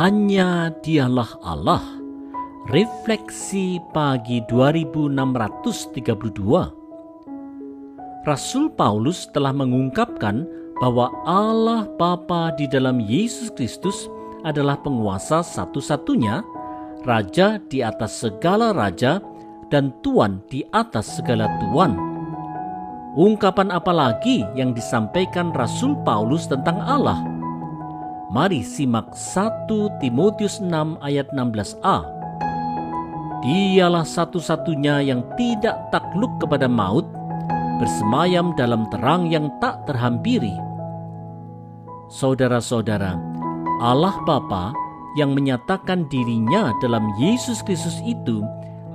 Hanya Dialah Allah. Refleksi pagi 2632. Rasul Paulus telah mengungkapkan bahwa Allah Bapa di dalam Yesus Kristus adalah penguasa satu-satunya, Raja di atas segala raja, dan Tuan di atas segala tuan. Ungkapan apa lagi yang disampaikan Rasul Paulus tentang Allah? Mari simak 1 Timotius 6 ayat 16a. Dialah satu-satunya yang tidak takluk kepada maut, bersemayam dalam terang yang tak terhampiri. Saudara-saudara, Allah Bapa yang menyatakan dirinya dalam Yesus Kristus itu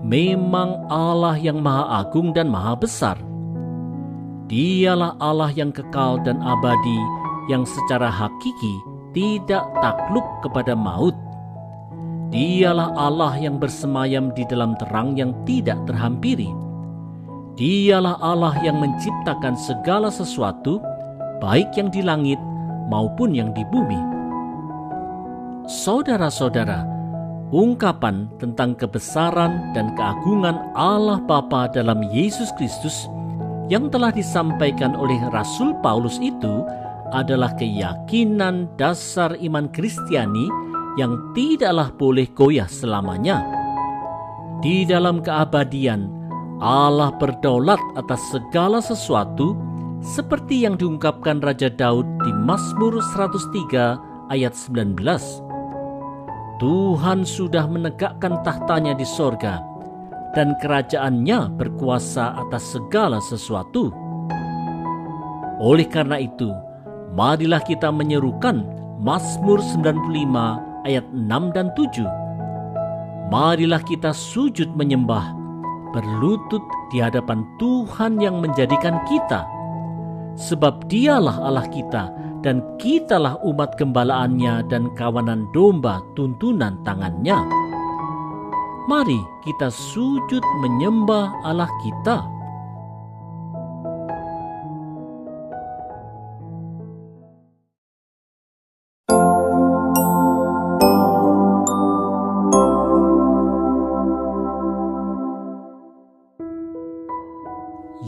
memang Allah yang Maha Agung dan Maha Besar. Dialah Allah yang kekal dan abadi, yang secara hakiki tidak takluk kepada maut. Dialah Allah yang bersemayam di dalam terang yang tidak terhampiri. Dialah Allah yang menciptakan segala sesuatu, baik yang di langit maupun yang di bumi. Saudara-saudara, ungkapan tentang kebesaran dan keagungan Allah Bapa dalam Yesus Kristus yang telah disampaikan oleh Rasul Paulus itu adalah keyakinan dasar iman Kristiani yang tidaklah boleh goyah selamanya. Di dalam keabadian, Allah berdaulat atas segala sesuatu, seperti yang diungkapkan Raja Daud di Mazmur 103 ayat 19. Tuhan sudah menegakkan tahtanya di sorga, dan kerajaannya berkuasa atas segala sesuatu. Oleh karena itu, marilah kita menyerukan Mazmur 95 ayat 6 dan 7. Marilah kita sujud menyembah, berlutut di hadapan Tuhan yang menjadikan kita. Sebab Dialah Allah kita, dan kitalah umat gembalaannya dan kawanan domba tuntunan tangannya. Mari kita sujud menyembah Allah kita.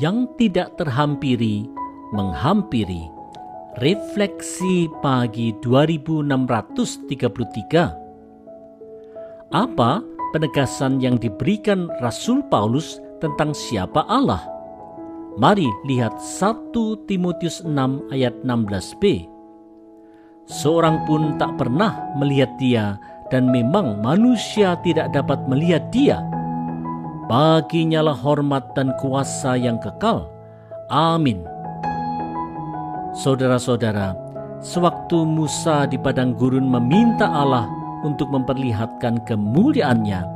Yang tidak terhampiri menghampiri. Refleksi pagi 2633. Apa penegasan yang diberikan Rasul Paulus tentang siapa Allah? Mari lihat 1 Timotius 6 ayat 16b. Seorang pun tak pernah melihat Dia, dan memang manusia tidak dapat melihat Dia. Baginyalah hormat dan kuasa yang kekal. Amin. Saudara-saudara, sewaktu Musa di padang gurun meminta Allah untuk memperlihatkan kemuliaannya,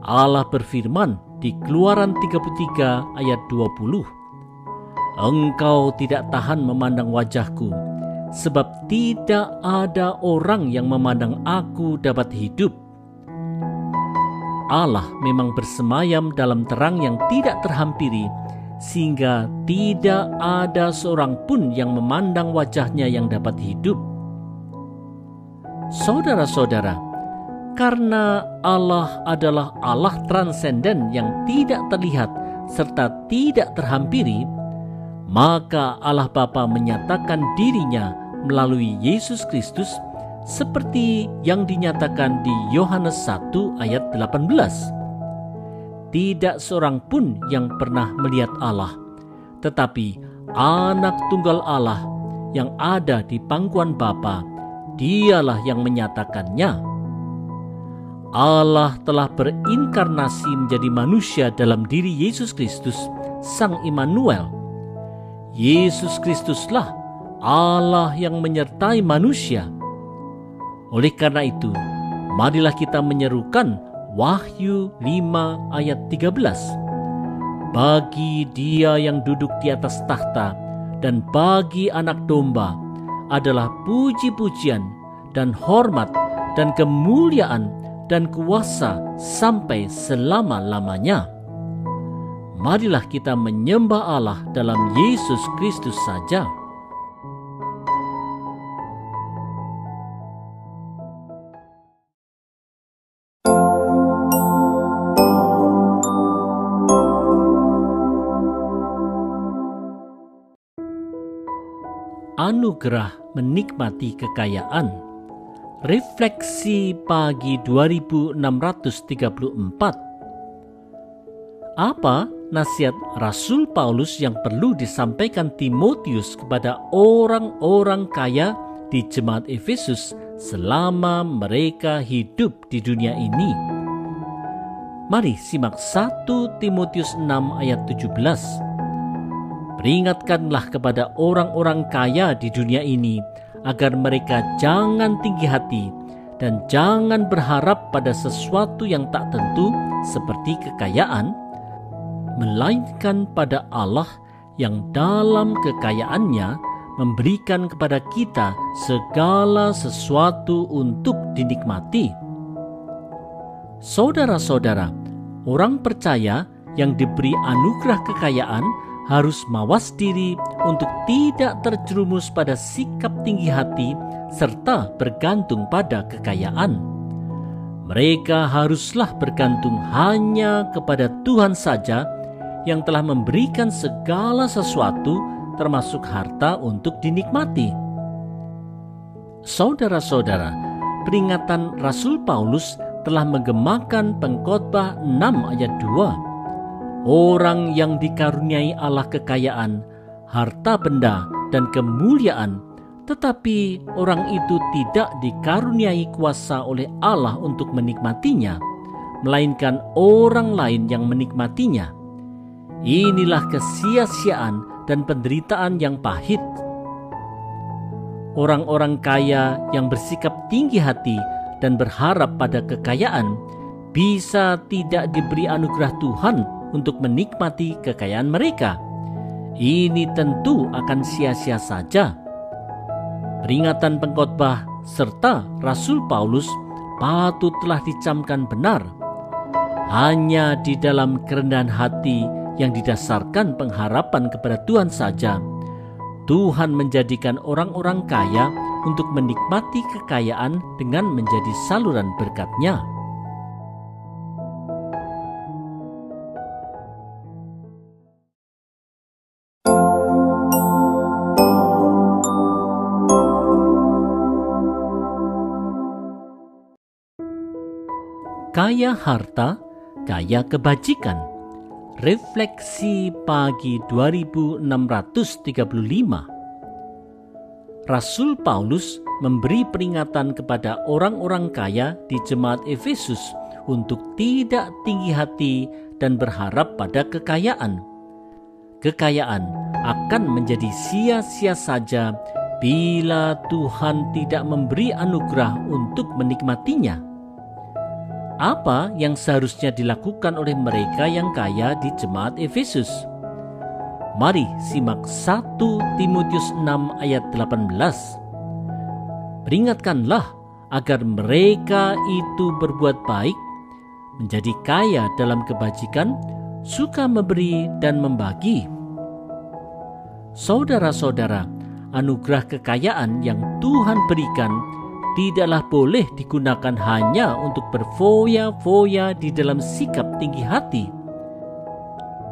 Allah berfirman di Keluaran 33 ayat 20, "Engkau tidak tahan memandang wajahku, sebab tidak ada orang yang memandang aku dapat hidup." Allah memang bersemayam dalam terang yang tidak terhampiri, sehingga tidak ada seorang pun yang memandang wajahnya yang dapat hidup. Saudara-saudara, karena Allah adalah Allah transenden yang tidak terlihat serta tidak terhampiri, maka Allah Bapa menyatakan dirinya melalui Yesus Kristus seperti yang dinyatakan di Yohanes 1 ayat 18. Tidak seorang pun yang pernah melihat Allah, tetapi Anak Tunggal Allah yang ada di pangkuan Bapa, Dialah yang menyatakannya. Allah telah berinkarnasi menjadi manusia dalam diri Yesus Kristus, Sang Immanuel. Yesus Kristuslah Allah yang menyertai manusia. Oleh karena itu, marilah kita menyerukan Wahyu 5 ayat 13. Bagi Dia yang duduk di atas tahta dan bagi Anak Domba adalah puji-pujian dan hormat dan kemuliaan dan kuasa sampai selama-lamanya. Marilah kita menyembah Allah dalam Yesus Kristus saja. anugerah menikmati kekayaan. Refleksi pagi 2634. Apa nasihat Rasul Paulus yang perlu disampaikan Timotius kepada orang-orang kaya di jemaat Efesus selama mereka hidup di dunia ini? Mari simak 1 Timotius 6 ayat 17. Peringatkanlah kepada orang-orang kaya di dunia ini agar mereka jangan tinggi hati dan jangan berharap pada sesuatu yang tak tentu seperti kekayaan, melainkan pada Allah yang dalam kekayaannya memberikan kepada kita segala sesuatu untuk dinikmati. Saudara-saudara, orang percaya yang diberi anugerah kekayaan harus mawas diri untuk tidak terjerumus pada sikap tinggi hati serta bergantung pada kekayaan. Mereka haruslah bergantung hanya kepada Tuhan saja yang telah memberikan segala sesuatu termasuk harta untuk dinikmati. Saudara-saudara, peringatan Rasul Paulus telah menggemakan Pengkhotbah 6 ayat 2. Orang yang dikaruniai Allah kekayaan, harta benda, dan kemuliaan, tetapi orang itu tidak dikaruniai kuasa oleh Allah untuk menikmatinya, melainkan orang lain yang menikmatinya. Inilah kesia-siaan dan penderitaan yang pahit. Orang-orang kaya yang bersikap tinggi hati dan berharap pada kekayaan bisa tidak diberi anugerah Tuhan untuk menikmati kekayaan mereka. Ini tentu akan sia-sia saja. Peringatan pengkhotbah serta Rasul Paulus patutlah dicamkan benar. Hanya di dalam kerendahan hati yang didasarkan pengharapan kepada Tuhan saja, Tuhan menjadikan orang-orang kaya untuk menikmati kekayaan dengan menjadi saluran berkat-Nya. Kaya harta, kaya kebajikan. Refleksi pagi 2635. Rasul Paulus memberi peringatan kepada orang-orang kaya di jemaat Efesus untuk tidak tinggi hati dan berharap pada kekayaan. Kekayaan akan menjadi sia-sia saja bila Tuhan tidak memberi anugerah untuk menikmatinya. Apa yang seharusnya dilakukan oleh mereka yang kaya di jemaat Efesus? Mari simak 1 Timotius 6 ayat 18. Peringatkanlah agar mereka itu berbuat baik, menjadi kaya dalam kebajikan, suka memberi dan membagi. Saudara-saudara, anugerah kekayaan yang Tuhan berikan tidaklah boleh digunakan hanya untuk berfoya-foya di dalam sikap tinggi hati.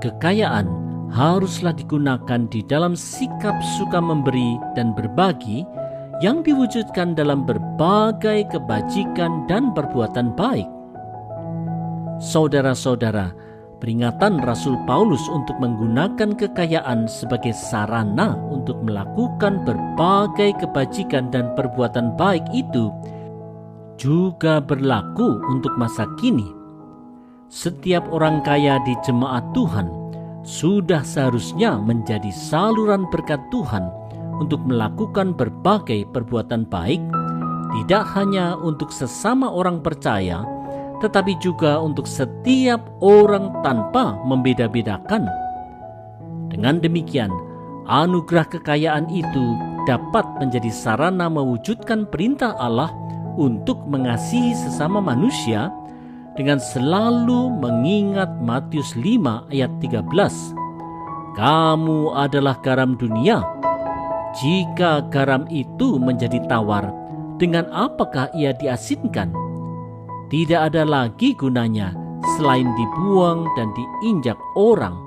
Kekayaan haruslah digunakan di dalam sikap suka memberi dan berbagi yang diwujudkan dalam berbagai kebajikan dan perbuatan baik. Saudara-saudara, peringatan Rasul Paulus untuk menggunakan kekayaan sebagai sarana untuk melakukan berbagai kebajikan dan perbuatan baik itu juga berlaku untuk masa kini. Setiap orang kaya di jemaat Tuhan sudah seharusnya menjadi saluran berkat Tuhan untuk melakukan berbagai perbuatan baik, tidak hanya untuk sesama orang percaya, tetapi juga untuk setiap orang tanpa membeda-bedakan. Dengan demikian, anugerah kekayaan itu dapat menjadi sarana mewujudkan perintah Allah untuk mengasihi sesama manusia dengan selalu mengingat Matius 5 ayat 13. Kamu adalah garam dunia. Jika garam itu menjadi tawar, dengan apakah ia diasinkan? Tidak ada lagi gunanya selain dibuang dan diinjak orang.